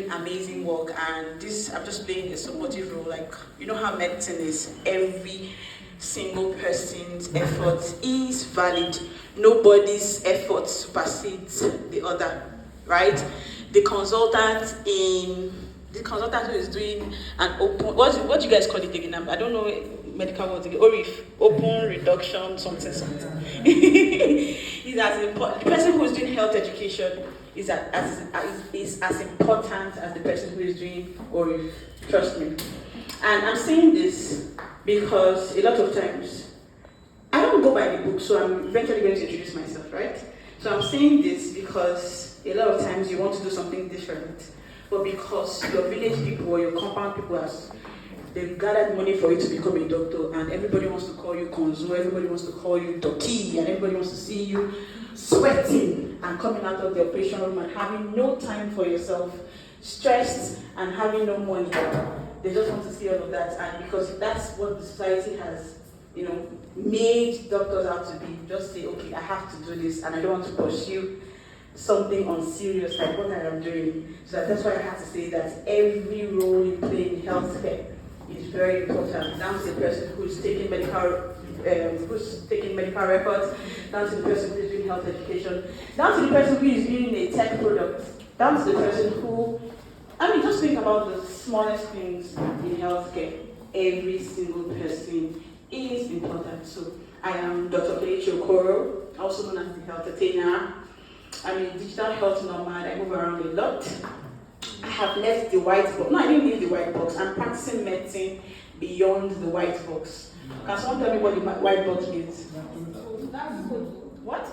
doing amazing work, and this, I'm just playing a supportive role. Like, you know how medicine is, every single person's effort is valid. Nobody's effort supersedes the other, right? The consultant who is doing an open, what do you guys call it again? I don't know medical words again. ORIF, open reduction, something. Is as important. The person who is doing health education is as important as the person who is doing ORIF. Trust me. And I'm saying this because a lot of times I don't go by the book, so I'm eventually going to introduce myself, right? So I'm saying this because a lot of times you want to do something different, but because your village people or your compound people they've gathered money for you to become a doctor, and everybody wants to call you Konzo, everybody wants to call you Doki, and everybody wants to see you sweating and coming out of the operation room and having no time for yourself, stressed and having no money. They just want to see all of that, and because that's what the society has, made doctors out to be. Just say, okay, I have to do this, and I don't want to pursue something unserious like what I am doing. So that's why I have to say that every role you play in healthcare is very important. Down to the person who's taking medical records, down to the person who's doing health education, down to the person who is doing a tech product, down to the person who, just think about the smallest things in healthcare. Every single person is important. So I am Dr. Kelechi Okoro, also known as the health attainer. I'm a digital health nomad. I move around a lot. I have left the white box. No, I didn't leave the white box. I'm practicing medicine beyond the white box. Can someone tell me what the white box means? What?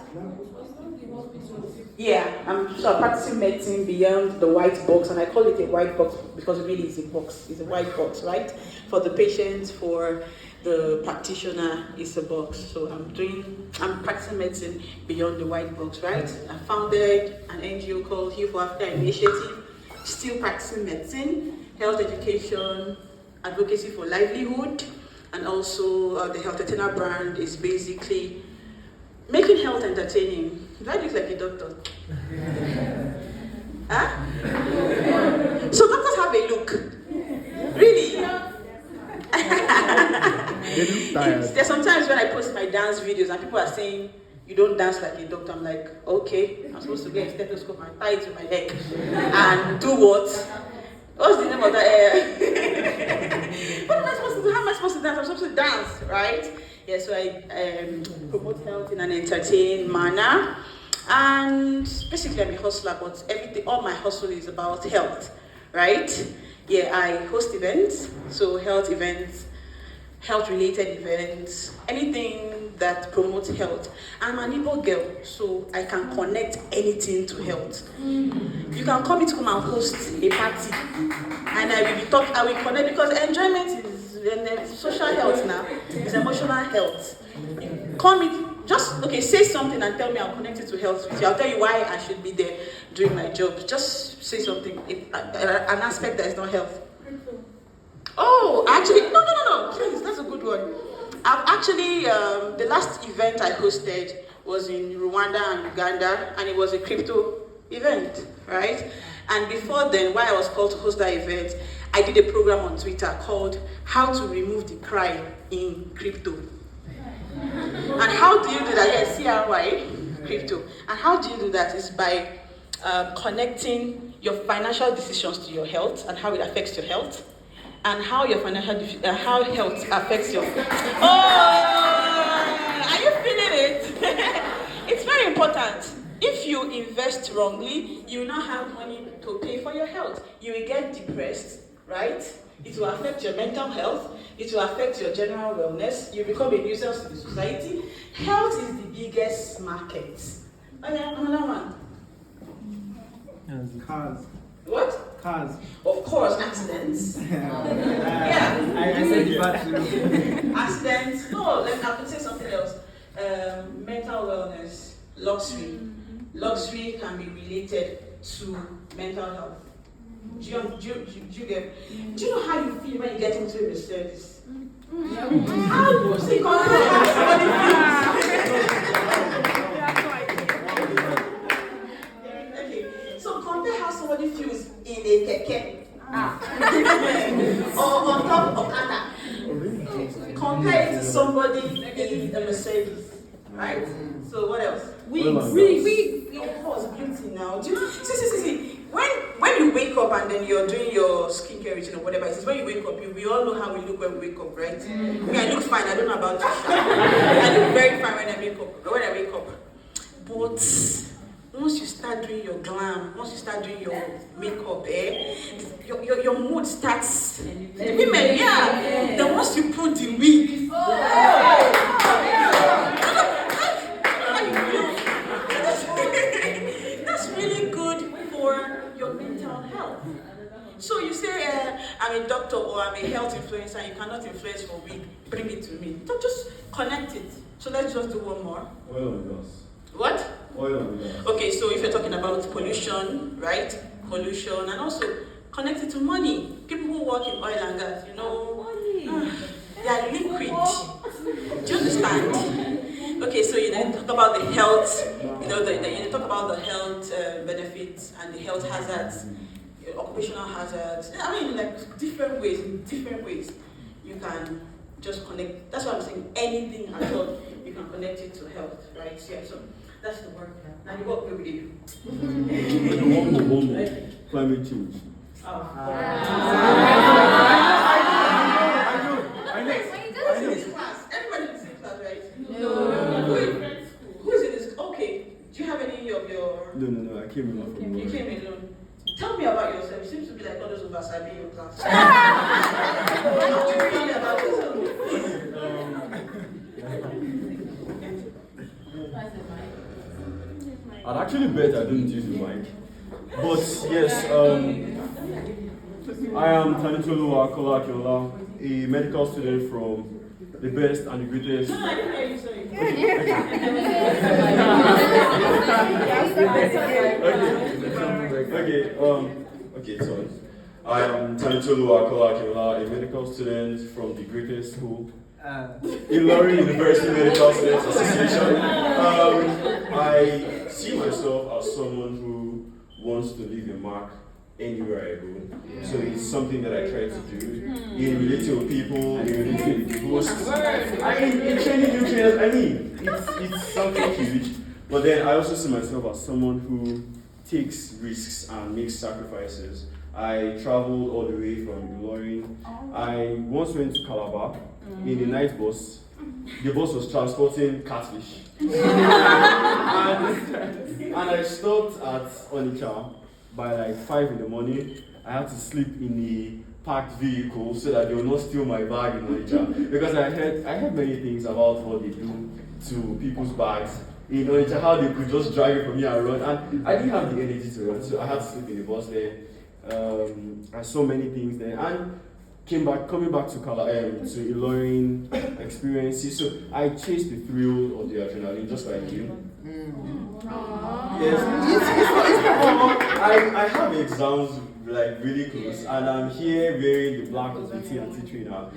Yeah, I'm practicing medicine beyond the white box, and I call it a white box because really it's a box. It's a white box, right? For the patients, for the practitioner, it's a box. So I'm practicing medicine beyond the white box, right? I founded an NGO called Heal for Africa Initiative, still practicing medicine, health education, advocacy for livelihood, and also the Health Attainer brand is basically making health entertaining. Do I look like a doctor? Huh? So doctors have a look. Really? They look tired. There's sometimes when I post my dance videos and people are saying, you don't dance like a doctor. I'm like, okay, I'm supposed to get a stethoscope and tie it to my neck. And do what? What's the name of that? What am I supposed to do? How am I supposed to dance? I'm supposed to dance, right? Yeah, so I promote health in an entertaining manner. And basically I'm a hustler, but all my hustle is about health, right? Yeah, I host events, so health events, health-related events, anything that promotes health. I'm an Igbo girl, so I can connect anything to health. You can call me to come and host a party, and I will connect, because enjoyment is social health now. It's emotional health. Call me, say something and tell me I'll connect it to health with you. I'll tell you why I should be there doing my job. Just say something, an aspect that is not health. Oh, actually, no, please, that's a good one. I've actually, the last event I hosted was in Rwanda and Uganda, and it was a crypto event, right? And before then, while I was called to host that event, I did a program on Twitter called How to Remove the Crime in Crypto. And how do you do that? Yes, CRY, crypto. And how do you do that is by connecting your financial decisions to your health and how it affects your health, and how your how health affects your. Oh, are you feeling it? It's very important. If you invest wrongly, you will not have money to pay for your health. You will get depressed, right? It will affect your mental health. It will affect your general wellness. You become a nuisance to the society. Health is the biggest market. Okay, another one. Cars. What? Cars. Of course, accidents. Yeah. I said it. Accidents. No, I could say something else. Mental wellness, luxury. Luxury can be related to mental health. Do you know how you feel when you get into a Mercedes? How do you see compare how somebody feels? Okay, so compare how somebody feels in a keke. Or on top of Okada. Compare it to somebody in a Mercedes, right? So what else? Wigs. Of course, beauty now. See. When you wake up and then you're doing your skincare routine or whatever it is, when you wake up, we all know how we look when we wake up, right? Me, I look fine. I don't know about you. I look very fine when I wake up. But once you start doing your glam, once you start doing your makeup, your mood starts. The women, then once you put the wig, that's really good for your mental health. So you say, I'm a doctor or I'm a health influencer, you cannot influence for wig, bring it to me. So just connect it. So let's just do one more. Oil and gas. What? Oil and gas. Okay, so if you're talking about pollution, right? Pollution, and also connected to money. People who work in oil and gas, they are liquid. Do you understand? Okay, so you then talk about the health, you talk about the health benefits and the health hazards, occupational hazards. I mean, like different ways you can just connect. That's why I'm saying anything at all, you can connect it to health, right? Yeah, so that's the work. Now the work we will do. One more. Climate change. I know. Everybody in the same class, right? No. Who is in this? Okay. Do you have any of your... No. I came alone from You came alone. Tell me about yourself. You seem to be like all those of us in your class. Tell me about yourself. I'd actually bet I don't use the mic. But yes, I am Tanitolu Akolaakiola, a medical student from the best and the greatest. No, I didn't hear you, sorry. Okay, sorry. I am Tanitolu Akolaakiola, a medical student from the greatest school, Ilorin University Medical Students Association. I see myself as someone who wants to leave a mark anywhere I go. So it's something that I try to do in relating with people, in relating with posts. In training new trainers, it's something huge. But then I also see myself as someone who takes risks and makes sacrifices. I traveled all the way from Ilorin. I once went to Calabar in a night bus. The bus was transporting catfish. and I stopped at Onitsha by like 5 in the morning. I had to sleep in the parked vehicle so that they will not steal my bag in Onitsha. Because I heard many things about what they do to people's bags in Onitsha, how they could just drag it from here and run. And I didn't have the energy to run, so I had to sleep in the bus there. I saw many things there. And coming back to Ilorin experiences, so I chased the thrill of the adrenaline just like you. Yes, I have exams like really close, and I'm here wearing the black OPT and T trainer.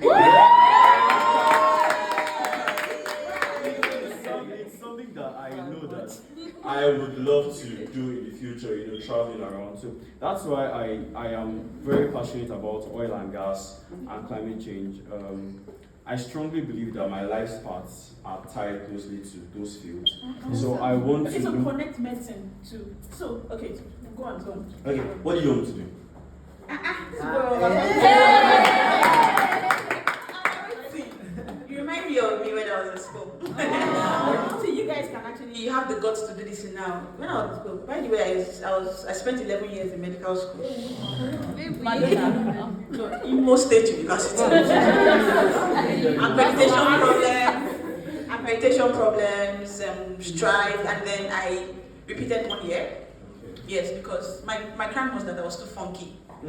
It's something that I know that I would love to do in the future, traveling around. So that's why I am very passionate about oil and gas and climate change. I strongly believe that my life's paths are tied closely to those fields. So I want to connect medicine to. So, okay, go on. Okay, what do you want to do? You remind me of me when I was in school. So you guys can actually have the guts to do this now. When I was in school, by the way, I spent 11 years in medical school. Imo State University. Accreditation problems, strife, and then I repeated 1 year. Yes, because my crime was that I was too funky. So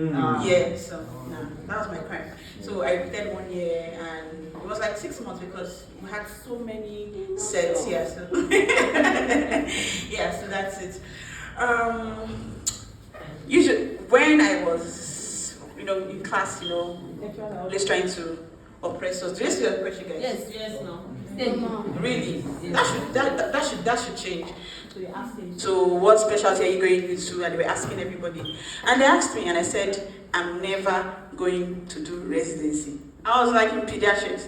that was my crime. So I repeated 1 year, and it was like 6 months because we had so many sets. Yeah, so so that's it. Usually when I was, in class, always trying to oppressors. Do you see your question, guys? Yes, no. Really? That should change. So they asked him, so what specialty are you going into? And they were asking everybody. And they asked me, and I said, I'm never going to do residency. I was like in pediatrics.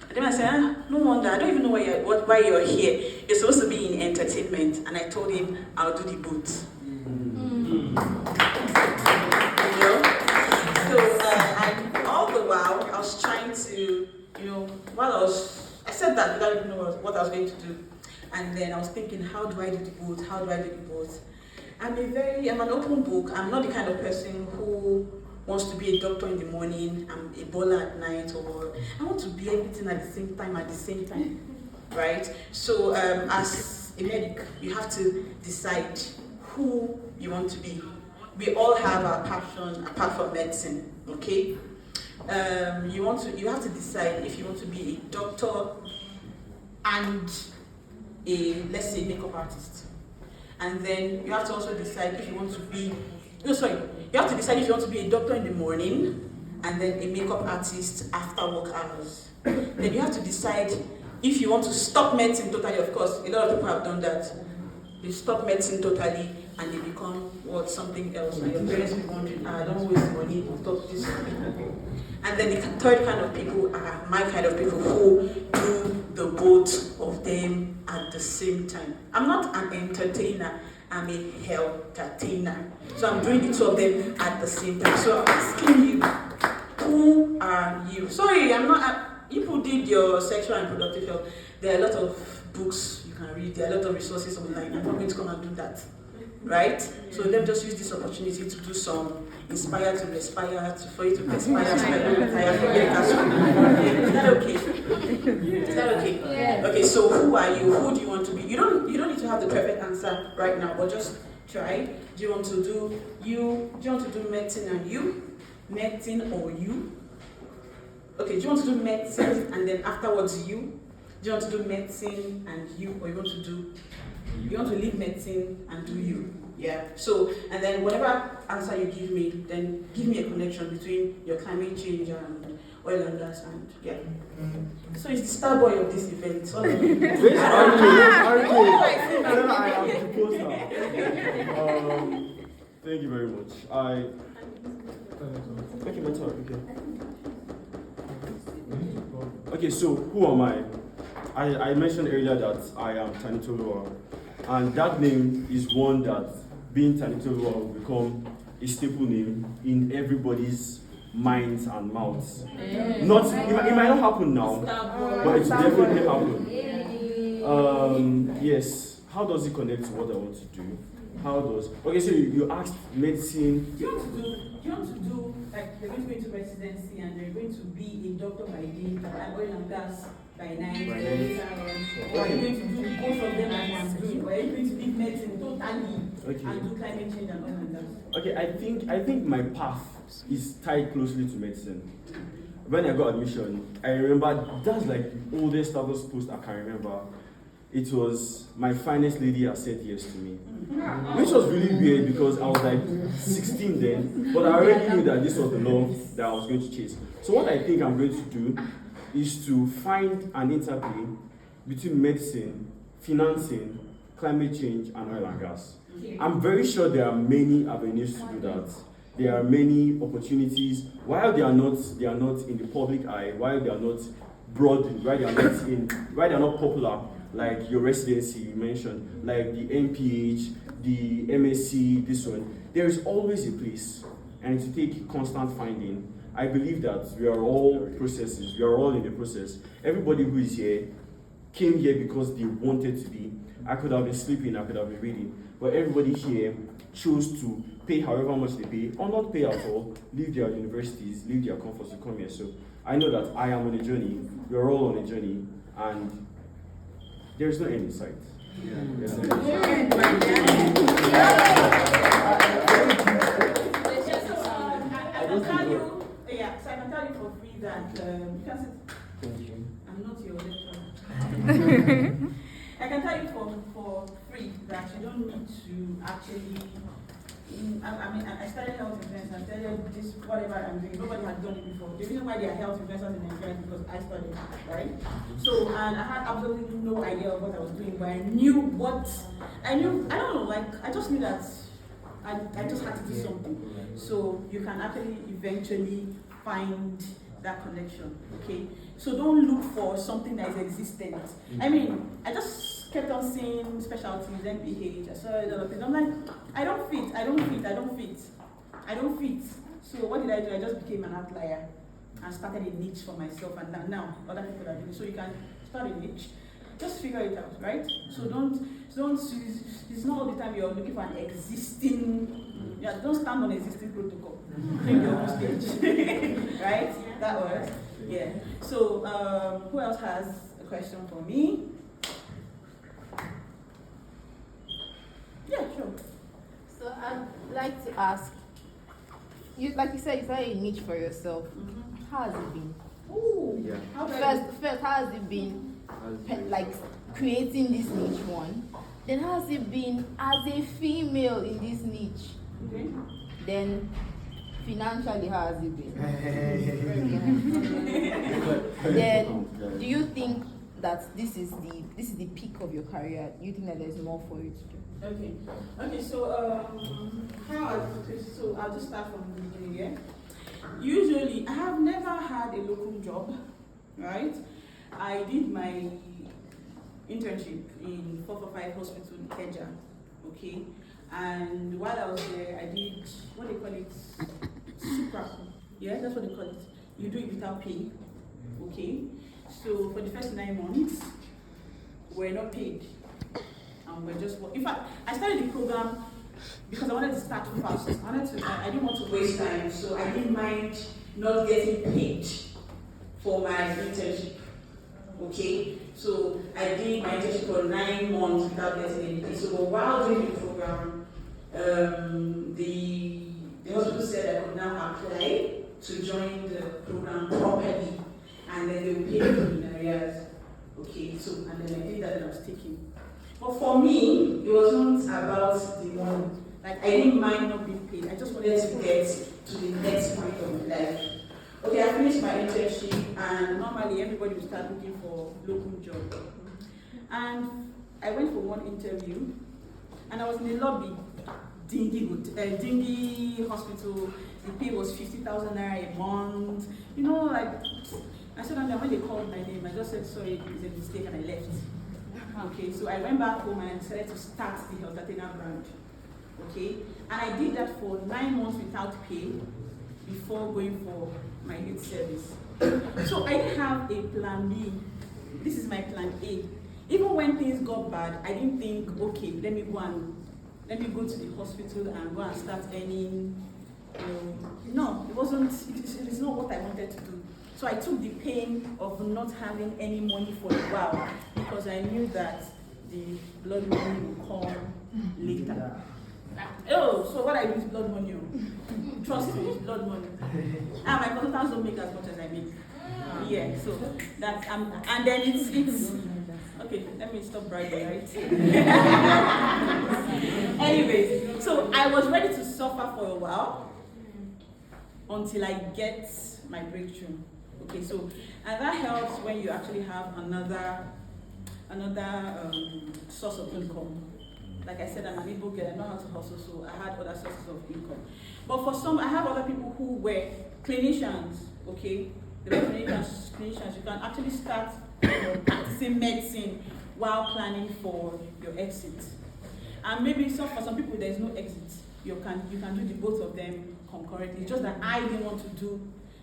And then I said, no wonder, I don't even know why you're here. You're supposed to be in entertainment. And I told him, I'll do the boot. You know? So, and all the while, I was trying to, I said that without even knowing what I was going to do. And then I was thinking, how do I do the boot? How do I do the boot? I'm an open book. I'm not the kind of person who wants to be a doctor in the morning, I'm a baller at night, or I want to be everything at the same time, right? So as a medic, you have to decide who you want to be. We all have our passion apart from medicine, okay? You have to decide if you want to be a doctor and let's say, makeup artist. And then you have to also decide if you want to be, you have to decide if you want to be a doctor in the morning and then a makeup artist after work hours. Then you have to decide if you want to stop medicine totally. Of course, a lot of people have done that. They stop medicine totally and they become something else. And your parents will be wondering, I don't waste money on top of this. And then the third kind of people are my kind of people who do the both of them at the same time. I'm not an entertainer, I'm a health-tainer. So I'm doing the two of them at the same time. So I'm asking you, who are you? Sorry, I'm not. If you did your sexual and reproductive health, there are a lot of books you can read, there are a lot of resources online. I'm not going to come and do that. Right? So let me just use this opportunity to do some inspire to respire, for you to perspire, so I don't retire from medical school. Is that okay? Is that okay? Yeah. Okay, so who are you? Who do you want to be? You don't need to have the perfect answer right now, but just try. Do you want to do medicine and you? Medicine or you? Okay, do you want to do medicine and then afterwards you? Do you want to do medicine and you, or you want to leave medicine and do you? Yeah. So, and then whatever answer you give me, then give me a connection between your climate change and oil and gas and yeah. So it's the star boy of this event. Thank you very much. Okay, my turn. Okay, so who am I? I mentioned earlier that I am Tanitoluwa, and that name is one that, being Tanitoluwa, will become a staple name in everybody's minds and mouths. It might not happen now, but it will definitely happen. Yes. How does it connect to what I want to do? Okay, so you asked medicine. Do you want to do like you're going to go into residency and you're going to be a doctor by day and oil and gas by night, or are you going to do both of them as I'm doing, or are you going to leave medicine totally and do climate change and oil and gas? Okay, I think my path is tied closely to medicine. When I got admission, I remember that's like the oldest status post I can remember. It was my finest lady that said yes to me, which was really weird because I was like 16 then, but I already knew that this was the love that I was going to chase. So what I think I'm going to do is to find an interplay between medicine, financing, climate change, and oil and gas. I'm very sure there are many avenues to do that. There are many opportunities. While they are not in the public eye, while they are not broad, while they are not popular, like your residency you mentioned, like the MPH, the MSc, this one, there is always a place, and to take constant finding. I believe that we are all processes, we are all in the process. Everybody who is here came here because they wanted to be. I could have been sleeping, I could have been reading, but everybody here chose to pay however much they pay, or not pay at all, leave their universities, leave their comforts to come here. So I know that I am on a journey, we are all on a journey, and there's no end in sight. So I can tell you for free that you can sit. I'm not your lecturer. I can tell you for free that you don't need to actually I started health influence and started this whatever I'm doing. Nobody had done it before. The reason why there are health influencers in Nigeria is because I studied, right? So, and I had absolutely no idea of what I was doing, but I knew what I knew. I don't know, like I just knew that I just had to do something. So you can actually eventually find that connection. Okay. So don't look for something that is existent. I mean, I just kept on seeing specialties, MPH, I saw a lot of things. I'm like, I don't fit. So what did I do? I just became an outlier and started a niche for myself, and now other people are doing it. So you can start a niche, just figure it out, right? So don't. It's not all the time you're looking for an existing. Yeah, don't stand on existing protocol. Bring your own stage, right? That works. Yeah. So who else has a question for me? Yeah, sure. So I'd like to ask, like you said, you started a niche for yourself. Mm-hmm. How has it been? Ooh. Yeah. First, how has it been, like creating this niche one? Then how has it been as a female in this niche? Okay. Then financially, how has it been? Then do you think that this is the peak of your career? Do you think that there's more for you to do? Okay. So so I'll just start from the beginning here. Usually, I have never had a local job, right? I did my internship in 445 Hospital in Kenya, okay? And while I was there, I did, what do they call it? Super. Yeah, that's what they call it. You do it without pay, okay? So for the first 9 months, we're not paid. And we're just, in fact, I started the program because I wanted to start fast. I didn't want to waste time, so I didn't mind not getting paid for my internship, okay? So I did my internship for 9 months without getting any pay. So while doing the program, the hospital said I could now apply to join the program properly, and then they will pay me in arrears. Okay, so and then I did that and I was taking. But for me, it wasn't about the money. Like I didn't mind not being paid. I just wanted to get to the next point of my life. Okay, I finished my internship, and normally everybody will start looking for local job. And I went for one interview, and I was in the lobby, Dingy Hospital. The pay was 50,000 naira a month. You know, like I said, and when they called my name, I just said sorry, it's a mistake, and I left. Okay, so I went back home and I decided to start the Health Athena brand. Okay, and I did that for 9 months without pay before going for my youth service. So I didn't have a plan B. This is my plan A. Even when things got bad, I didn't think, okay, let me go to the hospital and go and start earning. No, it is not what I wanted to do. So I took the pain of not having any money for a while because I knew that the blood money will come later. Oh, so what I do is blood money. Trust me, it's blood money. And my consultants don't make as much as I make. Yeah, so that's and then it's okay. Let me stop bragging, right? Anyways, so I was ready to suffer for a while until I get my breakthrough. Okay, so and that helps when you actually have another source of income. Like I said, I'm an able girl, I know how to hustle, so I had other sources of income. But for some, I have other people who were clinicians, okay? They were clinicians. You can actually start practicing medicine while planning for your exit. And maybe for some people, there's no exit. You can do the both of them concurrently. It's just that I didn't want to do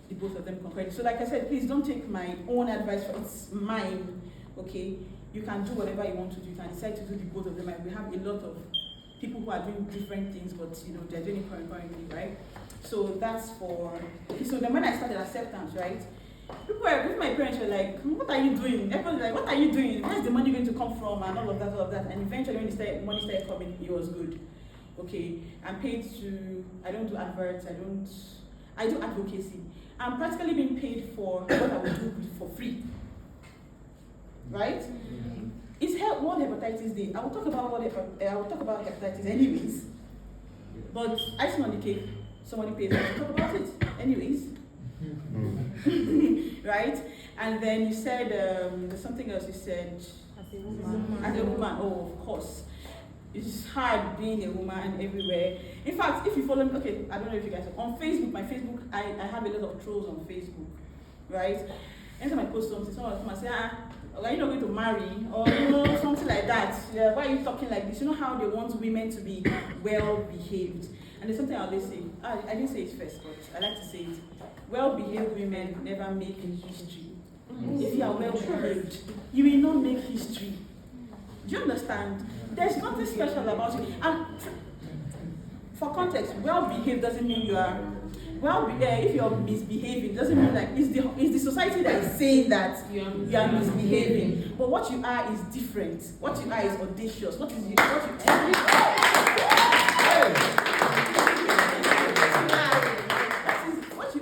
the both of them concurrently. So like I said, please don't take my own advice, it's mine, okay? You can do whatever you want to do. You can decide to do the both of them. We have a lot of people who are doing different things, but they're doing it concurrently, right? So that's for. Okay, so then when I started acceptance, right? People with my parents were like, "What are you doing?" Everybody was like, "What are you doing? Where's the money going to come from?" And all of that. And eventually, when money started coming, it was good. Okay, I'm paid to. I don't do adverts. I do advocacy. I'm practically being paid for what I would do for free. Right? It's World Hepatitis Day. I will talk about hepatitis anyways. But icing on the cake, somebody pays us to talk about it. Anyways. Right? And then you said, there's something else you said. As a woman, oh, of course. It's hard being a woman everywhere. In fact, if you follow me, okay, I don't know if you guys are on Facebook, my Facebook, I have a lot of trolls on Facebook, right? Anytime I post something, someone will say, are you not going to marry? Or something like that. Yeah, why are you talking like this? You know how they want women to be well-behaved. And there's something I always say, I didn't say it first, but I like to say it. Well-behaved women never make history. If you are well-behaved, you will not make history. Do you understand? There's nothing special about you. And for context, well-behaved doesn't mean you are if you're misbehaving, doesn't mean like it's the society that is saying that you are misbehaving. But what you are is different. What you are is audacious. What you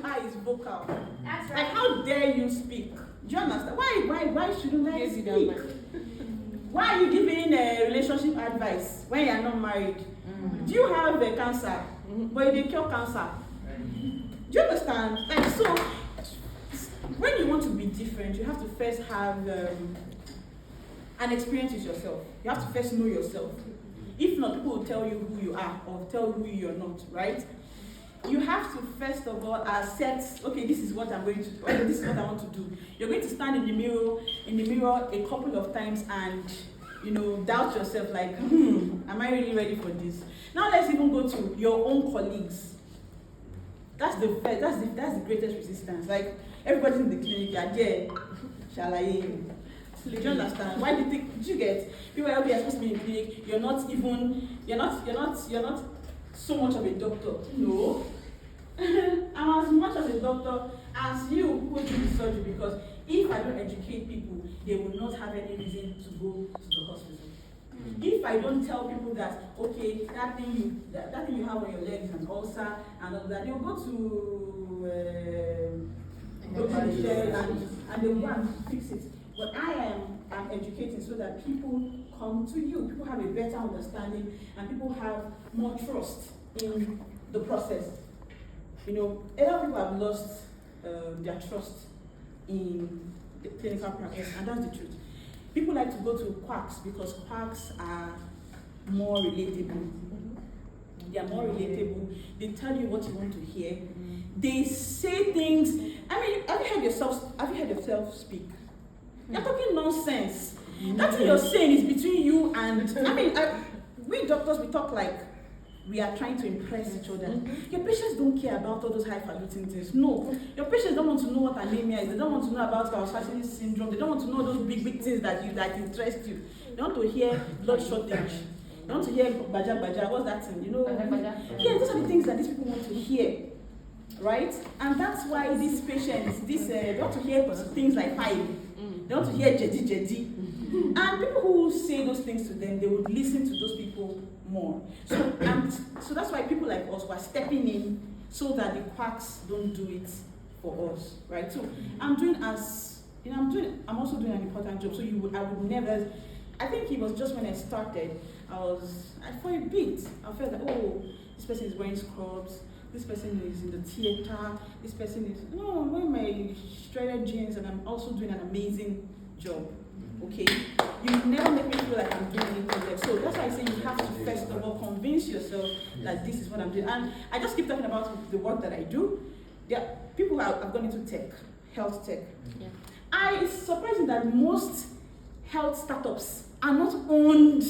are is vocal. That's right. Like, how dare you speak? Do you understand? Why shouldn't I speak? Why are you giving a relationship advice when you are not married? Do you have a cancer? But you cure cancer. Do you understand? Like, so, when you want to be different, you have to first have an experience with yourself. You have to first know yourself. If not, people will tell you who you are or tell who you're not, right? You have to first of all accept, okay, this is what I'm going to do, okay, this is what I want to do. You're going to stand in the mirror a couple of times and, doubt yourself like, am I really ready for this? Now let's even go to your own colleagues. That's the greatest resistance. Like, everybody's in the clinic, you're there, shall I? Do you understand? Why do you think, did you get, people are supposed to be in the clinic, you're not so much of a doctor. No. I'm as much of a doctor as you who do the surgery, because if I don't educate people, they will not have any reason to go to the hospital. If I don't tell people that, okay, that thing you have on your leg is an ulcer and all that, they'll go to the shell and they'll go and fix it. But I'm educating so that people come to you. People have a better understanding and people have more trust in the process. A lot of people have lost their trust in the clinical practice, and that's the truth. People like to go to quacks because quacks are more relatable. They are more relatable. They tell you what you want to hear. They say things. I mean, have you heard yourself speak? You're talking nonsense. That thing you're saying is between you and, we doctors, we talk like we are trying to impress each other. Your patients don't care about all those highfalutin things. No. Your patients don't want to know what anemia is. They don't want to know about Kawasaki syndrome. They don't want to know those big things that interest you. They want to hear blood shortage. They want to hear baja. What's that thing? Yeah, those are the things that these people want to hear. Right? And that's why these patients, they want to hear things like pipe. They want to hear jedi. And people who say those things to them, they would listen to those people more. So that's why people like us were stepping in so that the quacks don't do it for us, right? So I'm also doing an important job. So I would never. I think it was just when I started, for a bit, I felt that, oh, this person is wearing scrubs. This person is in the theater. This person is I'm wearing my shredded jeans, and I'm also doing an amazing job. Okay, you never make me feel like I'm doing anything there. So that's why I say you have to first of all convince yourself that this is what I'm doing. And I just keep talking about the work that I do. People have gone into tech, health tech. Yeah. It's surprising that most health startups are not owned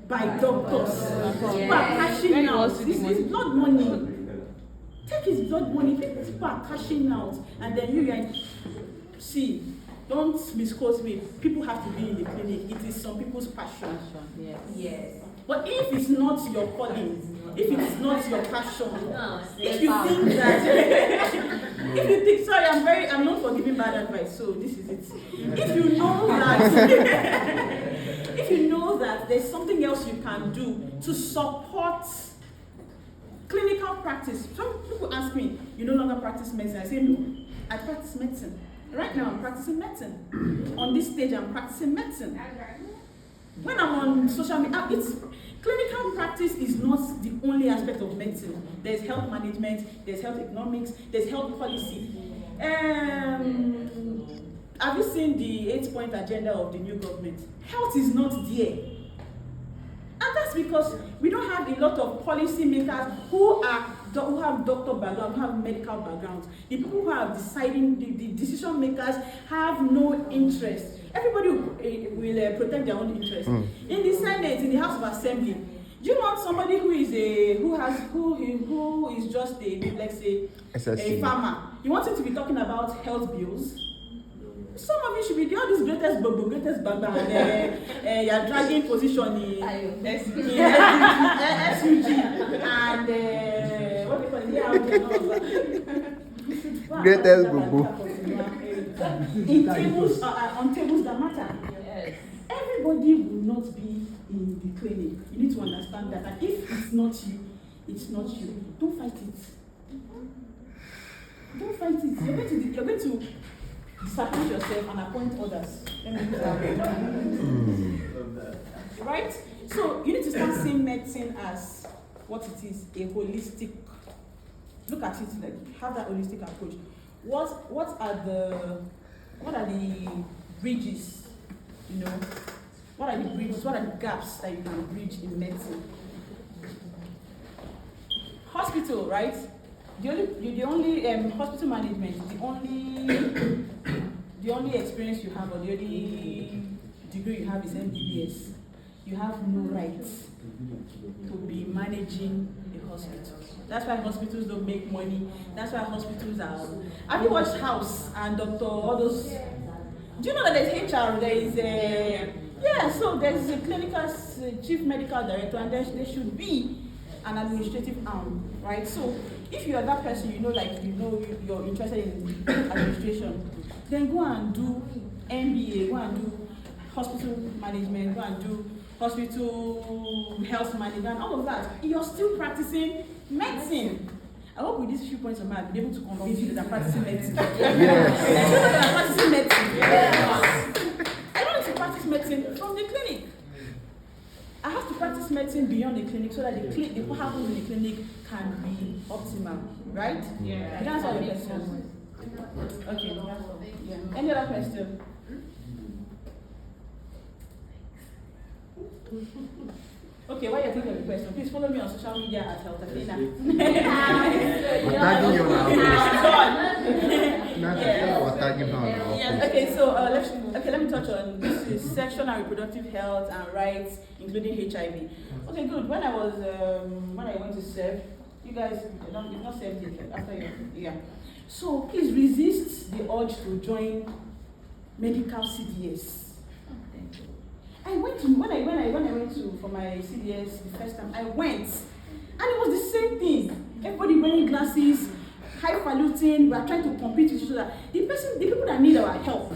by doctors. People are cashing out. This is blood money. Tech is blood money. People are cashing out, and then you see. Don't misquote me. People have to be in the clinic. It is some people's passion. Yes. But if it's not your calling, if it is not your passion, if you think that, sorry, I'm not for giving bad advice. So this is it. If you know that there's something else you can do to support clinical practice. Some people ask me, you no longer practice medicine. I say no. I practice medicine. Right now, I'm practicing medicine. On this stage, I'm practicing medicine. when I'm on social media, it's clinical practice is not the only aspect of medicine. There's health management, there's health economics, there's health policy. Have you seen the 8-point agenda of the new government? Health is not there. And that's because we don't have a lot of policy makers who have doctor background, who have medical backgrounds. The people who are deciding, the decision makers have no interest. Everybody will protect their own interest. In the Senate, in the House of Assembly, do you want somebody who is just a, let's say, a farmer? You want him to be talking about health bills? Some of you should be all these greatest baba, and you're dragging position in SUG and what do you call it? Greatest bubu. On tables that matter. Yes. Everybody will not be in the clinic. You need to understand that. And if it's not you, it's not you. Don't fight it. Don't fight it. You're going to disappoint yourself and appoint others. Right? So you need to start seeing medicine as what it is, a holistic. Look at it like have that holistic approach. What are the bridges? You know, what are the bridges? What are the gaps that you can bridge in medicine? Hospital, right? The only hospital management, the only experience you have or the only degree you have is MBBS. You have no right to be managing a hospital. That's why hospitals don't make money. That's why hospitals are. Have you watched House and Doctor all those? Do you know that there's HR? There is a so there's a clinical chief medical director, and there should be an administrative arm, right? So if you are that person, you're interested in administration, then go and do MBA, go and do hospital management, go and do hospital health management, all of that. You're still practicing medicine. I hope with these few points of mine, I'll be able to convince you that I'm practicing medicine. Yes. I'm practicing medicine. Yes. I don't need to practice medicine from the clinic. I have to practice medicine beyond the clinic so that what happens in the clinic can be optimal, right? Yeah. That's all the question. Okay. Yeah. Any other question? Okay, while you're thinking of the question, please follow me on social media at Healthafina. Okay, so let me touch on this is sexual and reproductive health and rights, including HIV. Okay, good. When I went to serve, you guys you've not served yet after you So please resist the urge to join medical CDS. I went to when I went to for my CDS the first time I went, and it was the same thing. Everybody wearing glasses, highfalutin. We are trying to compete with each other. The people that need our help,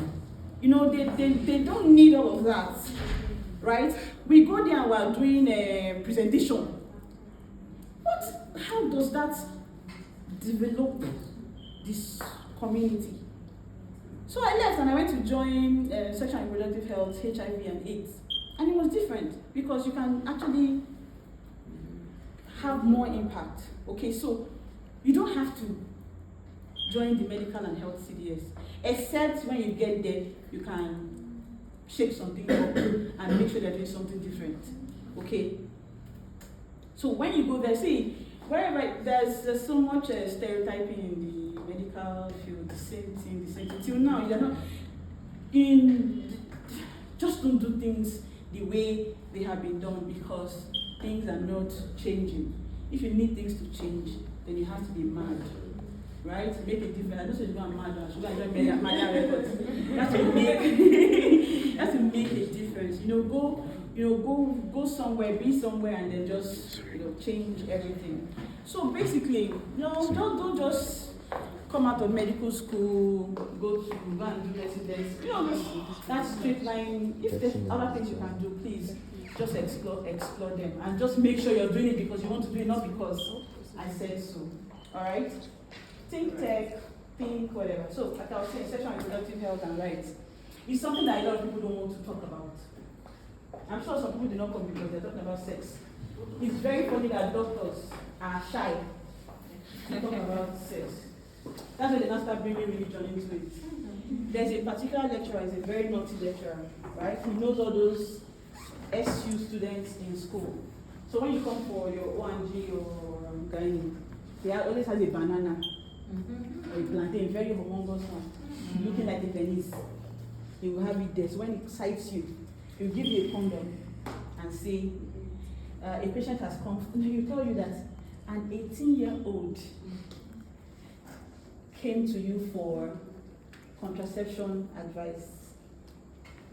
they don't need all of that, right? We go there and we are doing a presentation. How does that develop this community? So I left and I went to join sexual and reproductive health, HIV and AIDS. And it was different because you can actually have more impact. Okay, so you don't have to join the medical and health CDS, except when you get there, you can shake something up and make sure they're doing something different. Okay? So when you go there, see, wherever there's so much stereotyping in the medical field, the same thing. Till now, you're not just don't do things the way they have been done because things are not changing. If you need things to change, then you have to be mad, right? Make a difference. I don't say I'm mad, I should have made my records. That's to make a difference. Go somewhere, be somewhere, and then just change everything. So basically, don't just come out of medical school, go and do residency. That's straight line. If there's other things you can do, please just explore them, and just make sure you're doing it because you want to do it, not because I said so. All right? Think tech, think whatever. So, like I was saying, sexual and reproductive health and rights is something that a lot of people don't want to talk about. I'm sure some people do not come because they're talking about sex. It's very funny that doctors are shy to talk about sex. That's why they now start bringing religion into it. There's a particular lecturer, he's a very naughty lecturer, right? He knows all those SU students in school. So when you come for your ONG or gynae, he always has a banana or a plantain, very humongous one, looking like a penis. He will have it there. So when he cites you, he will give you a condom and say, a patient has come. He will tell you that an 18-year-old came to you for contraception advice.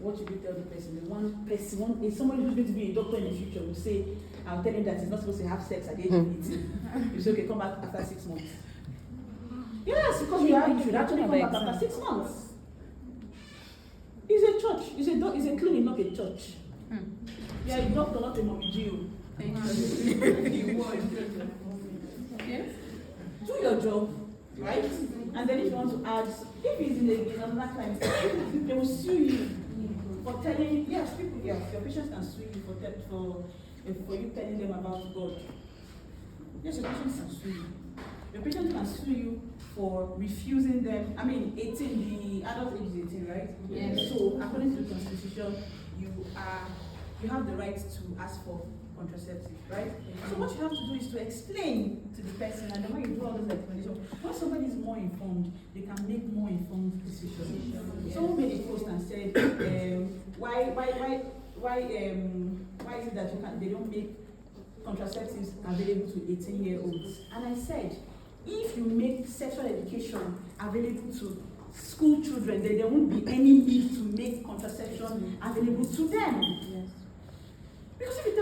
What should you tell the person? The one person, if somebody who's going to be a doctor in the future will say, I'll tell him that he's not supposed to have sex at the age of 18. You say, okay, come back after 6 months. Yes, because you should actually come back after 6 months. It's a church. It's a clinic, not a church. Yeah, a doctor, not a mommy Jew. Thank you. Okay? Do your job, right? And then if you want to add, if it's in another kind, they will sue you for telling, yes, people, yes, your patients can sue you for you telling them about God. Yes, your patients can sue you. Your patient can sue you for refusing them. I mean, 18, the adult age is 18, right? Yes. So, according to the Constitution, you have the right to ask for contraceptive, right? So what you have to do is to explain to the person, and then when you do all those explanations, when somebody is more informed, they can make more informed decisions. Yes. Someone made a post and said, why is it that they don't make contraceptives available to 18-year-olds? And I said, if you make sexual education available to school children, then there won't be any need to make contraception available to them. Yes. Because if you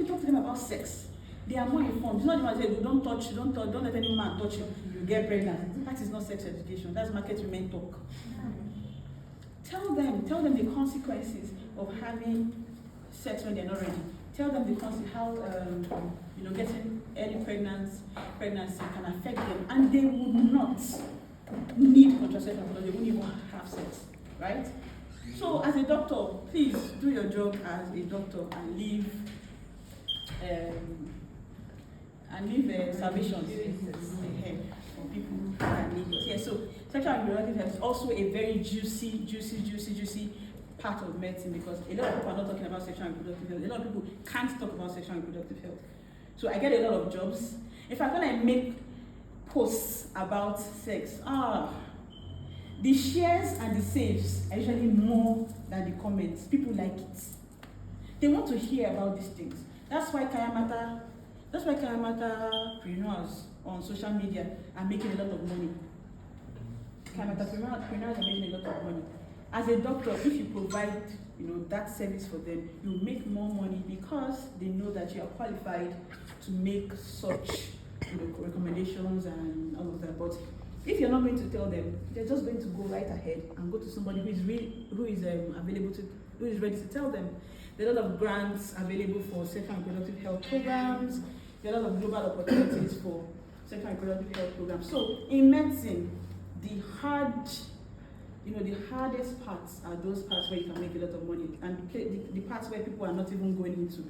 talk to them about sex, they are more informed. It's not the one that says, don't let any man touch you, you get pregnant. That is not sex education. That's market women talk. Tell them the consequences of having sex when they're not ready. Tell them the consequences, how getting early pregnancy can affect them, and they would not need contraception because they wouldn't even have sex, right? So as a doctor, please do your job as a doctor and leave salvations ahead for people that need it. Yeah, so sexual and reproductive health is also a very juicy part of medicine, because a lot of people are not talking about sexual and reproductive health. A lot of people can't talk about sexual and reproductive health. So I get a lot of jobs. In fact, when I make posts about sex, the shares and the saves are usually more than the comments. People like it. They want to hear about these things. That's why Kayamata preneurs on social media are making a lot of money. Kayamata preneurs are making a lot of money. As a doctor, if you provide that service for them, you make more money because they know that you are qualified to make such recommendations and all of that. But if you're not going to tell them, they're just going to go right ahead and go to somebody who is ready to tell them. There are a lot of grants available for sexual and reproductive health programs. There are a lot of global opportunities for sexual and reproductive health programs. So in medicine, the hardest parts are those parts where you can make a lot of money, and the parts where people are not even going into.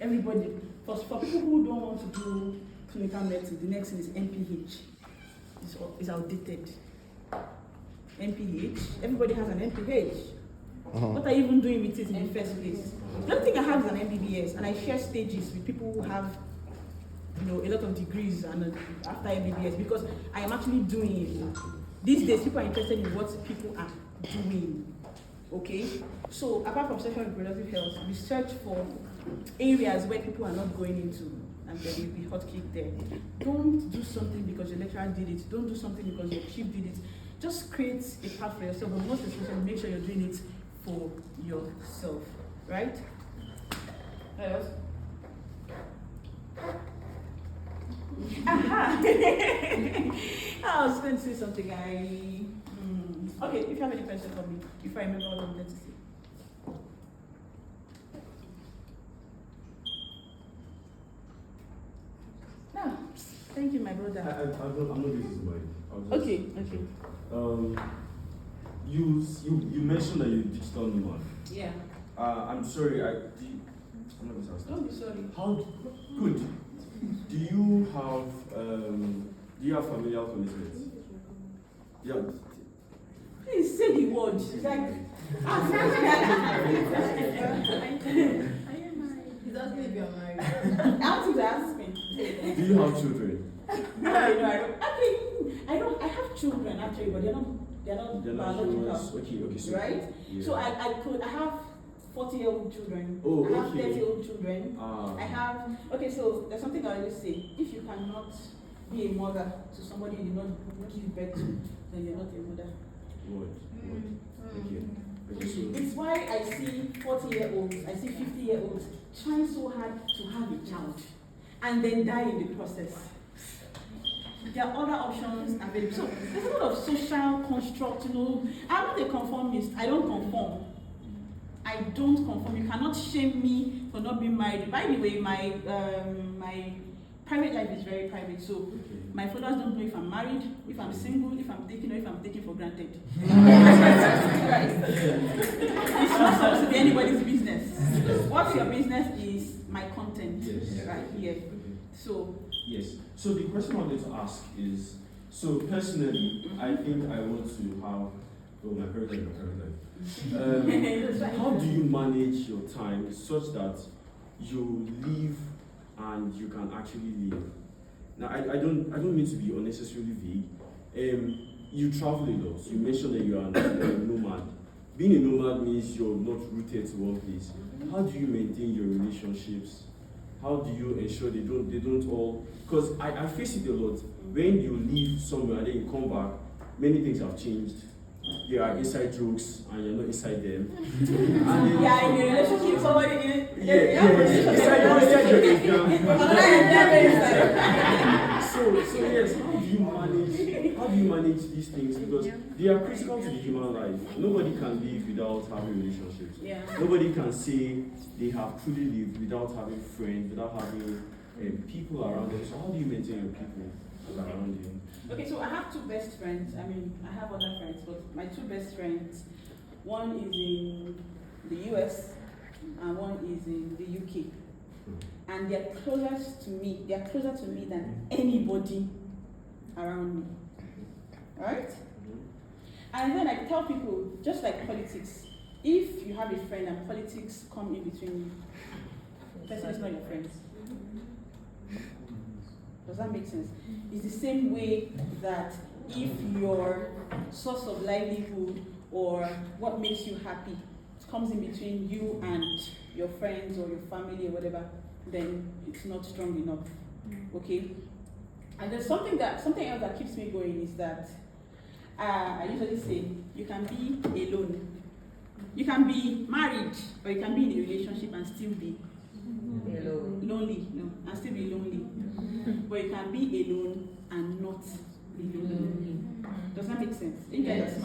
Everybody, for people who don't want to do clinical medicine, the next thing is MPH. It's outdated. MPH. Everybody has an MPH. What are you even doing with it in the first place? The only thing I have is an MBBS, and I share stages with people who have, a lot of degrees and after MBBS, because I am actually doing it. These days, people are interested in what people are doing. Okay? So, apart from sexual and reproductive health, we search for areas where people are not going into, and there will be hotkey there. Don't do something because your lecturer did it. Don't do something because your chief did it. Just create a path for yourself, but most especially make sure you're doing it for yourself. Right? What else? Aha! I was going to say something. Okay, if you have any questions for me, before I remember what I'm going to say. No, thank you, my brother. I'm not using mine. Okay. You mentioned that you're a digital nomad. Yeah. I'm sorry, I'm not misunderstanding. Don't be sorry. How good? Do you have familial commitments? Yeah. Please say the word. It's like, He's asking if you're married. how to ask me. Do you have children? No, I don't. Actually, I have children actually, but they're not biological. yours. Okay, so Right? yeah. So I have 40-year-old children. Oh, I have okay. 30-year-old children. Ah. I have, okay, so there's something I always say. If you cannot be a mother to somebody you did not give birth to, then you're not a mother. What? Okay, so It's why I see 40-year-olds, I see 50-year-olds trying so hard to have a child and then die in the process. There are other options available. So there's a lot of social construct, I'm not a conformist. I don't conform. You cannot shame me for not being married. By the way, my private life is very private. So my followers don't know if I'm married, if I'm single, if I'm taken, or if I'm taken for granted. It's not supposed to be anybody's business. What's your business is my content right here. So yes. So the question I wanted to ask is, so personally, I think I want to have, my parents and your parents. How do you manage your time such that you live and you can actually live? Now, I don't mean to be unnecessarily vague. You travel a lot. You mentioned that you are a nomad. Being a nomad means you're not rooted to one place. How do you maintain your relationships? How do you ensure they don't all? Because I face it a lot. When you leave somewhere and then you come back, many things have changed. There are inside jokes and you're not inside them. And yeah, in a relationship with somebody So yes, how do you manage these things? Because they are critical to the human life. Nobody can live without having relationships. Yeah. Nobody can say they have truly lived without having friends, without having people around them. So how do you maintain your people around you? Okay, so I have two best friends. I mean, I have other friends, but my two best friends, one is in the US and one is in the UK. And they're closest to me. They're closer to me than anybody around me. Right? And then I tell people, just like politics, if you have a friend and politics come in between you, the person is not your friend. Does that make sense? It's the same way that if your source of livelihood or what makes you happy comes in between you and your friends or your family or whatever, then it's not strong enough. Okay? And there's something else that keeps me going is that I usually say you can be alone. You can be married or you can be in a relationship and still be lonely. No, and still be lonely. But you can be alone and not be lonely. Does that make sense? Yes.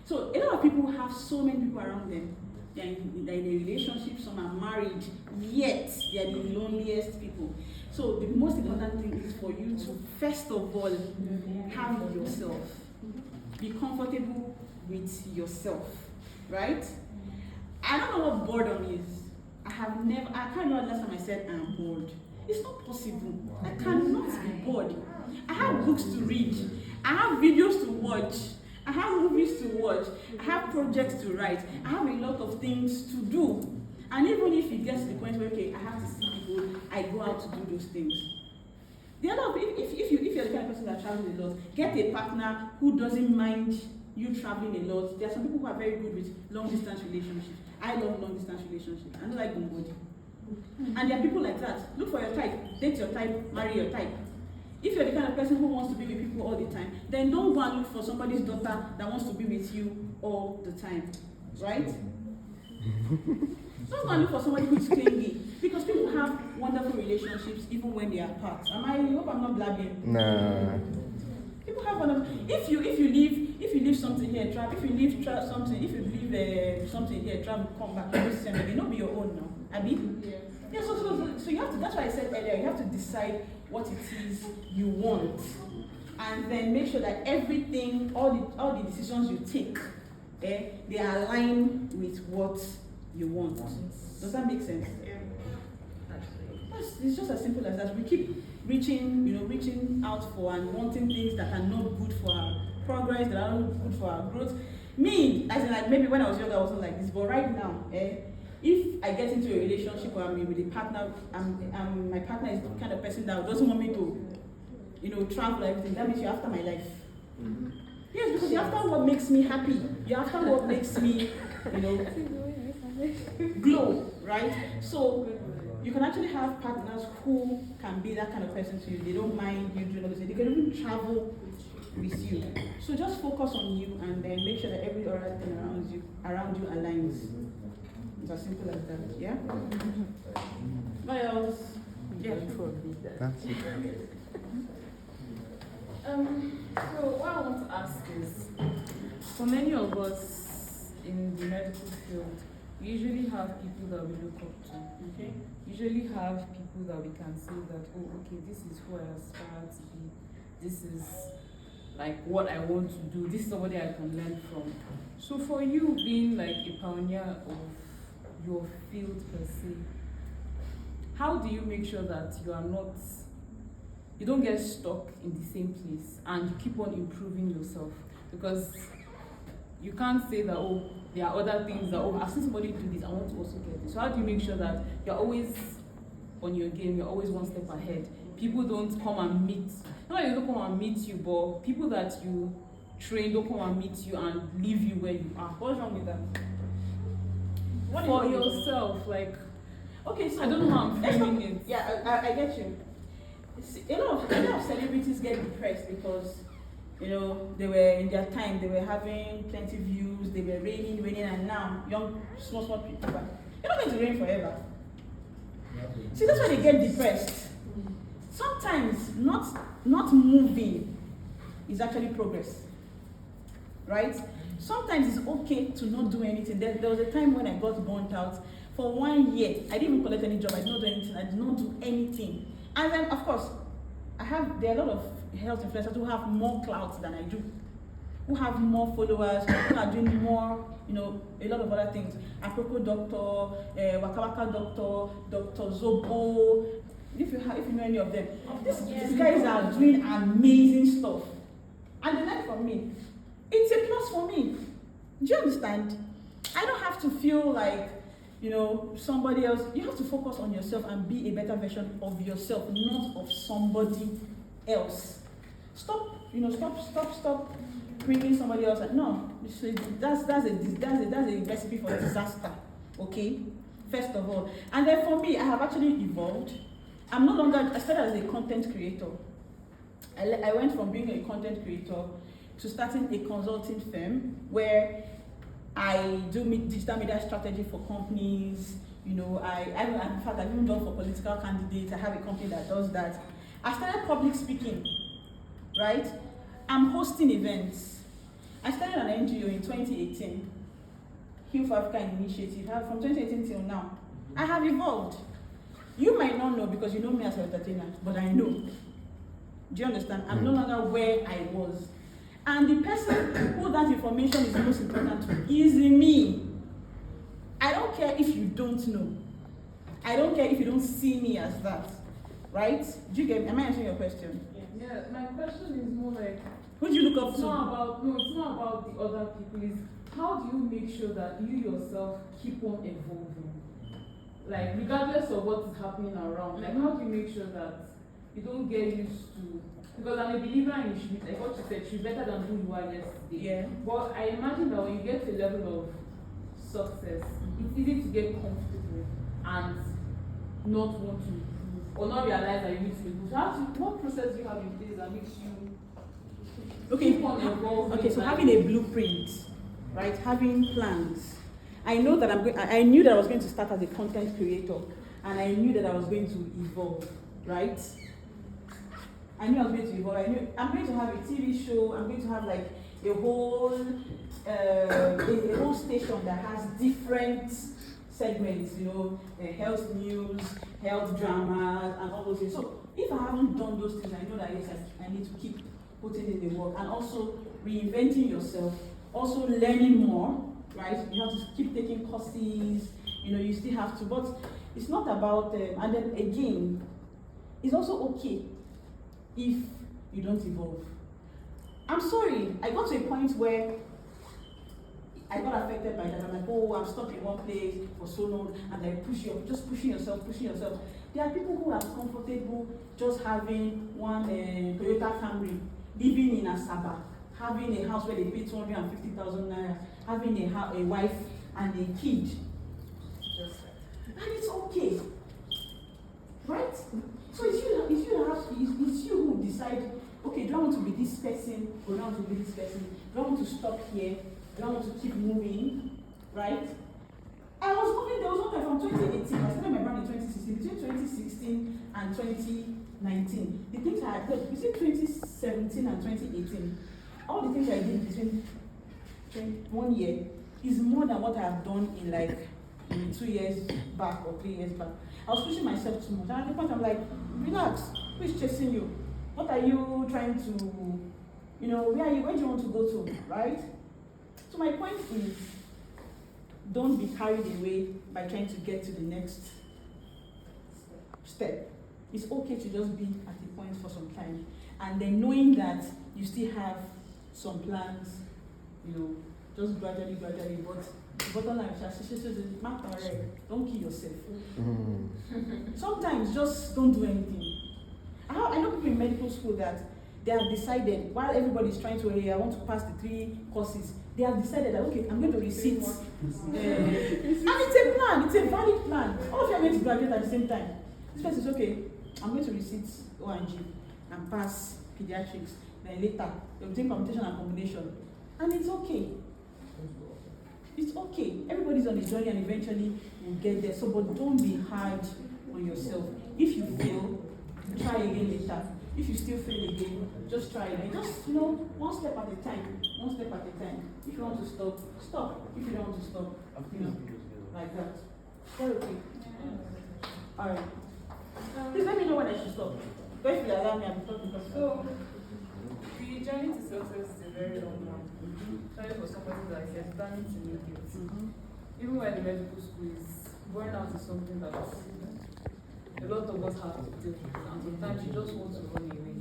So a lot of people have so many people around them. They're in a relationship, some are married, yet they are the loneliest people. So the most important thing is for you to first of all have yourself. Be comfortable with yourself, right? I don't know what boredom is. I can't remember last time I said I'm bored. It's not possible. I cannot be bored. I have books to read. I have videos to watch. I have movies to watch. I have projects to write. I have a lot of things to do. And even if it gets to the point where, okay, I have to see people, I go out to do those things. The other, if you're the kind of person that travels a lot, get a partner who doesn't mind you traveling a lot. There are some people who are very good with long-distance relationships. I love long-distance relationships. I don't like nobody. And there are people like that. Look for your type. Date your type. Marry your type. If you're the kind of person who wants to be with people all the time, then don't go and look for somebody's daughter that wants to be with you all the time. Right? Don't go and look for somebody who's clingy. Because people have wonderful relationships even when they are apart. I hope I'm not blabbing. Nah. People have wonderful. If you leave something here, travel. If you leave something here, travel, come back. It not be your own now. Abi? Yeah. So you have to. That's why I said earlier. You have to decide what it is you want, and then make sure that everything, all the decisions you take, they align with what you want. Does that make sense? It's just as simple as that. We keep reaching out for and wanting things that are not good for our progress, that are not good for our growth. Me, as in like maybe when I was younger, I wasn't like this, but right now, if I get into a relationship where I'm with a partner, my partner is the kind of person that doesn't want me to, travel everything, that means you're after my life. Mm-hmm. Yes, because you're after what makes me happy. You're after what makes me, glow, right? So you can actually have partners who can be that kind of person to you. They don't mind you doing all this. They can even travel with you. So just focus on you and then make sure that every other thing around you aligns. It's as simple as that. Yeah? What else? Yeah. That's it. So what I want to ask is, for many of us in the medical field, we usually have people that we look up to. Okay. Usually have people that we can say that, oh, okay, this is who I aspire to be. This is like what I want to do. This is somebody I can learn from. So for you being like a pioneer of your field per se, how do you make sure that you don't get stuck in the same place and you keep on improving yourself? Because you can't say that, oh, there are other things that, oh, I've seen somebody do this, I want to also get this. So how do you make sure that you're always on your game, you're always one step ahead? People don't come and meet, not that they don't come and meet you, but people that you train don't come and meet you and leave you where you are. What's wrong with that? For yourself, like, okay, so I don't know how I'm framing it. Yeah, I get you. A lot of celebrities get depressed because they were in their time, they were having plenty views, they were reigning, and now young small people, they're not going to reign forever. See, that's why they get depressed. Sometimes not moving is actually progress, right? Sometimes it's okay to not do anything. There was a time when I got burnt out. For 1 year, I didn't even collect any job. I did not do anything. I did not do anything. And then, of course, there are a lot of health influencers who have more clout than I do, who have more followers, who are doing more, a lot of other things. Aproko doctor, Waka Waka doctor, Dr. Zobo. If you know any of them, these guys are doing amazing stuff, and they learn from me. It's a plus for me. Do you understand? I don't have to feel like somebody else. You have to focus on yourself and be a better version of yourself, not of somebody else. Stop bringing somebody else. No, that's a recipe for disaster. Okay, first of all, and then for me, I have actually evolved. I'm no longer. I started as a content creator. I went from being a content creator to starting a consulting firm where I do digital media strategy for companies. In fact, I've even done for political candidates. I have a company that does that. I started public speaking, right? I'm hosting events. I started an NGO in 2018, Heal for Africa Initiative. From 2018 till now, I have evolved. You might not know because you know me as an entertainer, but I know. Do you understand? I'm no longer where I was. And the person who that information is most important to is me. I don't care if you don't know. I don't care if you don't see me as that. Right? Do you get me? Am I answering your question? Yeah, my question is more like, who do you look up to? It's not about the other people. It's how do you make sure that you yourself keep on evolving? Like, regardless of what is happening around, like, how do you make sure that you don't get used to? Because I'm a believer in she's, like what you said, she's better than who you are yesterday. Yeah. But I imagine that when you get to a level of success, it's easy to get comfortable and not want to improve or not realize that you need to improve. So what process do you have in place that makes you keep on evolving? Okay, so having a blueprint, right? Having plans. I knew that I was going to start as a content creator, and I knew that I was going to evolve, right? I knew I was going to evolve. I knew I'm going to have a TV show. I'm going to have like a whole station that has different segments, health news, health dramas, and all those things. So if I haven't done those things, I know that yes, I need to keep putting in the work and also reinventing yourself, also learning more, right? You have to keep taking courses, you still have to, but it's not about, and then again, it's also okay if you don't evolve. I'm sorry, I got to a point where I got affected by that. I'm like, oh, I'm stuck in one place for so long, and like just pushing yourself. There are people who are comfortable just having one Toyota Camry, living in Asaba, having a house where they pay 250,000 naira, having a wife and a kid. And it's okay, right? So it's you who decide, okay, do I want to be this person, or do I want to be this person? Do I want to stop here? Do I want to keep moving, right? I was moving, there was one time from 2018, I started my brand in 2016, between 2016 and 2019. The things I had done between 2017 and 2018, all the things I did between 1 year is more than what I have done in like 2 years back or 3 years back. I was pushing myself too much. And at the point I'm like, relax, who is chasing you? What are you trying to, where do you want to go to, right? So my point is, don't be carried away by trying to get to the next step. It's okay to just be at a point for some time. And then knowing that you still have some plans, just gradually, but the bottom line is matter, don't kill yourself. Sometimes just don't do anything. I know people in medical school that they have decided, while everybody is trying to, I want to pass the 3 courses, they have decided that, okay, I'm going to resit. And it's a plan, it's a valid plan. All of you are going to graduate at the same time. This person is, okay, I'm going to resit ONG and pass pediatrics. Then later, they'll take computation and combination. And it's okay. It's okay. Everybody's on a journey and eventually will get there. So, but don't be hard on yourself. If you fail, try again later. If you still fail again, just try again. Just, one step at a time. One step at a time. If you want to stop, stop. If you don't want to stop, like that. Very okay. Alright. Please let me know when I should stop. But if you allow me, I'll be talking. So, the journey to success is a very long one. Especially for somebody like you're planning to make it. Even when the medical school is, burnout is something that a lot of us have to deal with, and sometimes you just want to run away.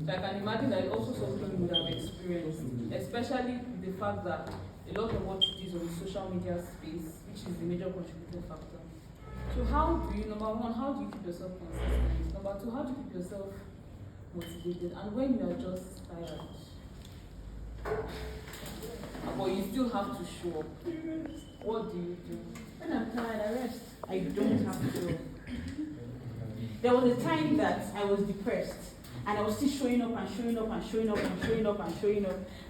So I can imagine that it's also something you would have experienced, especially with the fact that a lot of what you do is on the social media space, which is the major contributing factor. So how do you, number one, how do you keep yourself consistent? Number two, how do you keep yourself motivated? And when you are just tired, but you still have to show up, what do you do? When I'm tired, I rest. I don't have to show up. There was a time that I was depressed, and I was still showing up, and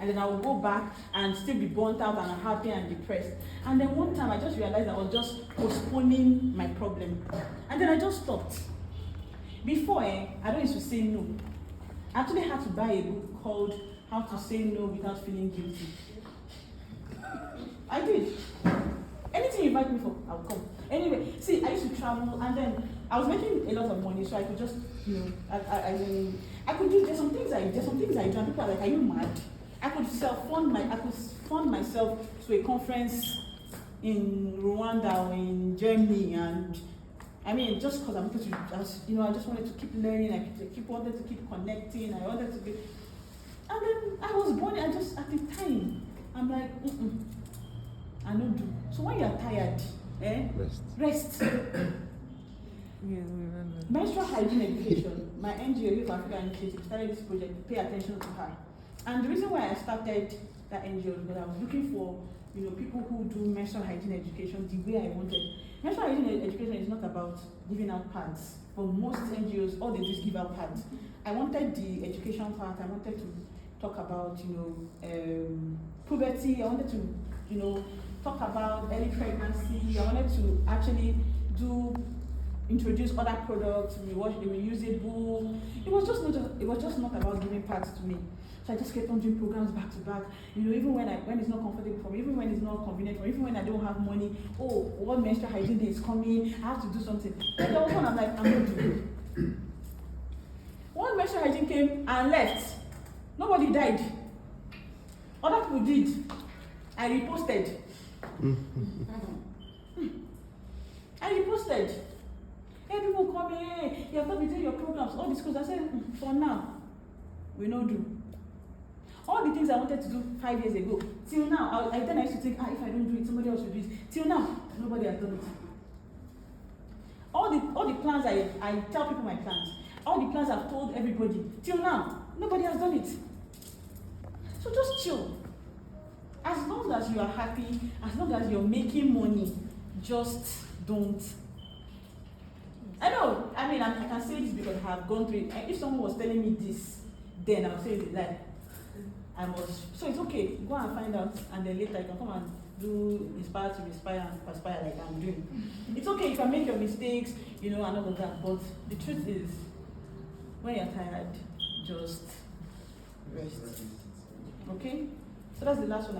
then I would go back and still be burnt out and unhappy and depressed. And then one time I just realized I was just postponing my problem, and then I just stopped. Before, I don't used to say no. I actually had to buy a book called How to Say No Without Feeling Guilty. I did. Anything you invite me for, I'll come. Anyway, see, I used to travel, and then I was making a lot of money, so I could just, I could do. There's some things I do, and people are like, "Are you mad?" I could fund myself to a conference in Rwanda or in Germany, and I mean, just because I'm supposed to, I just wanted to keep learning. I wanted to keep connecting. I wanted to be, and then I was born. I just at the time, I'm like, I don't do. So when you are tired, rest. Menstrual hygiene education. My NGO, Youth Africa Initiative, started this project. Pay attention to her. And the reason why I started that NGO is because I was looking for, people who do menstrual hygiene education the way I wanted. Menstrual hygiene education is not about giving out pads. For most NGOs, all they do is give out pads. I wanted the education part. I wanted to talk about, puberty. I wanted to, talk about early pregnancy. I wanted to actually introduce other products, reusable. It was just not about giving pads to me. So I just kept on doing programs back to back. Even when it's not comfortable for me, even when it's not convenient for me, even when I don't have money. Oh, what menstrual hygiene day is coming? I have to do something. Then there was one I'm like, I'm going to do. One menstrual hygiene came and left. Nobody died. Other people did. I reposted. And he posted. Hey, people come here, you have not been doing your programs, all these schools. I said, for now, we no do. All the things I wanted to do 5 years ago, till now, then I used to think, if I don't do it, somebody else will do it. Till now, nobody has done it. All the plans I tell people my plans, all the plans I've told everybody, till now, nobody has done it. So just chill. As long as you are happy, as long as you're making money, just don't. I know, I mean, I can say this because I have gone through it. If someone was telling me this, then I would say it like, so it's okay, go and find out, and then later you can come and do inspire to inspire and perspire like I'm doing. It's okay, you can make your mistakes, and all of that, but the truth is, when you're tired, just rest. Okay? So that's the last one I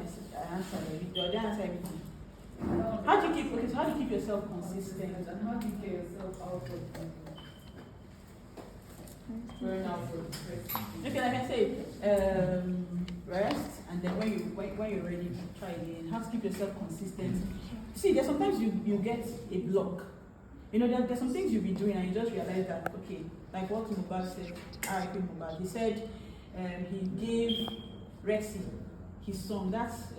answered. I didn't answer everything. How do you keep yourself consistent, and how do you get yourself out of burnout? Okay, like I said, rest, and then when you're ready, try again. How to keep yourself consistent. See, there's sometimes you get a block. There's some things you'll be doing and you just realize that, okay, like what Mubad said, R.I.P. Mubad, he said he gave Rexy his song. That's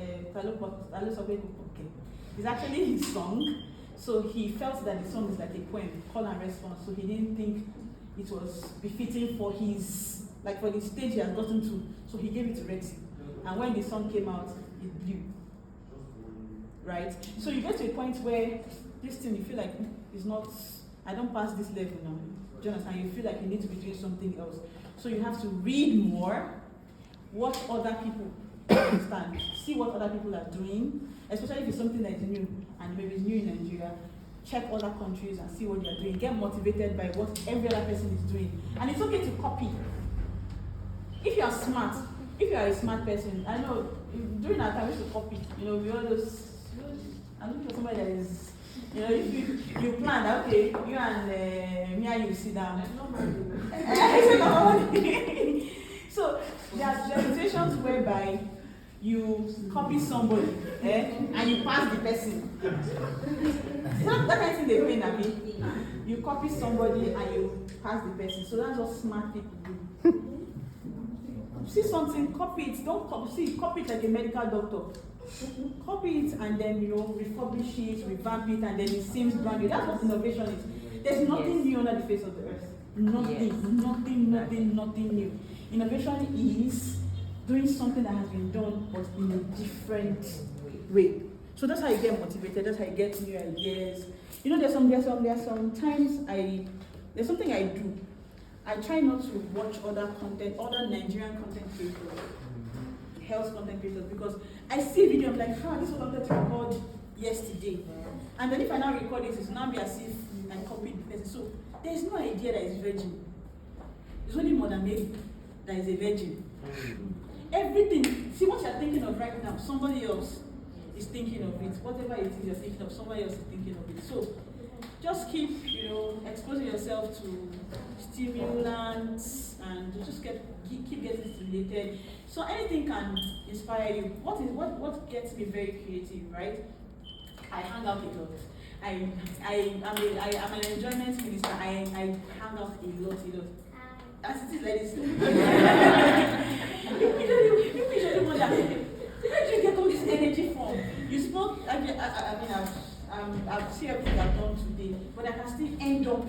it's actually his song. So he felt that the song is like a poem, call and response. So he didn't think it was befitting for his, for the stage he has gotten to. So he gave it to Rexy. And when the song came out, it blew. Right? So you get to a point where this thing, you feel like it's not, I don't pass this level now. Do you understand? You feel like you need to be doing something else. So you have to read more, watch other people understand, see what other people are doing, especially if it's something that is new and maybe it's new in Nigeria. Check other countries and see what they are doing. Get motivated by what every other person is doing. And it's okay to copy. If you are smart, if you are a smart person, I know during our time we used to copy. We all those. I'm looking for somebody that is. If you plan that, okay, you and me and you sit down. So there are situations whereby you copy somebody and you pass the person. It's not that kind of thing they do in Abi. You copy somebody and you pass the person. So that's what smart people do. See something, copy it. Don't copy it like a medical doctor. Copy it and then refurbish it, revamp it, and then it seems brand new. That's what innovation is. There's nothing new under the face of the earth. Nothing new. Innovation is doing something that has been done but in a different way. So that's how you get motivated, that's how you get new ideas. There's something I do. I try not to watch other Nigerian content creators, health content creators, because I see a video, I'm like, this was wanted to record yesterday. And then if I now record it, it's now be as if I copied the person. So there's no idea that is virgin. It's only Mother Mary that is a virgin. Everything, see what you're thinking of right now, somebody else is thinking of it. Whatever it is you're thinking of, somebody else is thinking of it. So just keep, exposing yourself to stimulants and just keep getting stimulated. So anything can inspire you. What gets me very creative, right? I hang out a lot. I'm an enjoyment minister. I hang out a lot. As it is like this. You usually wonder, where do you get all this energy from? You spoke, I've seen everything I've done today, but I can still end up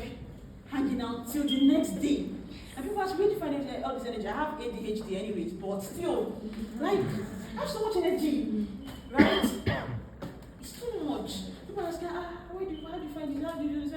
hanging out till the next day. And people ask, where do you find all this energy? I have ADHD anyways, but still, I have so much energy, right? It's too much. People ask, how do you find it? How do you do this?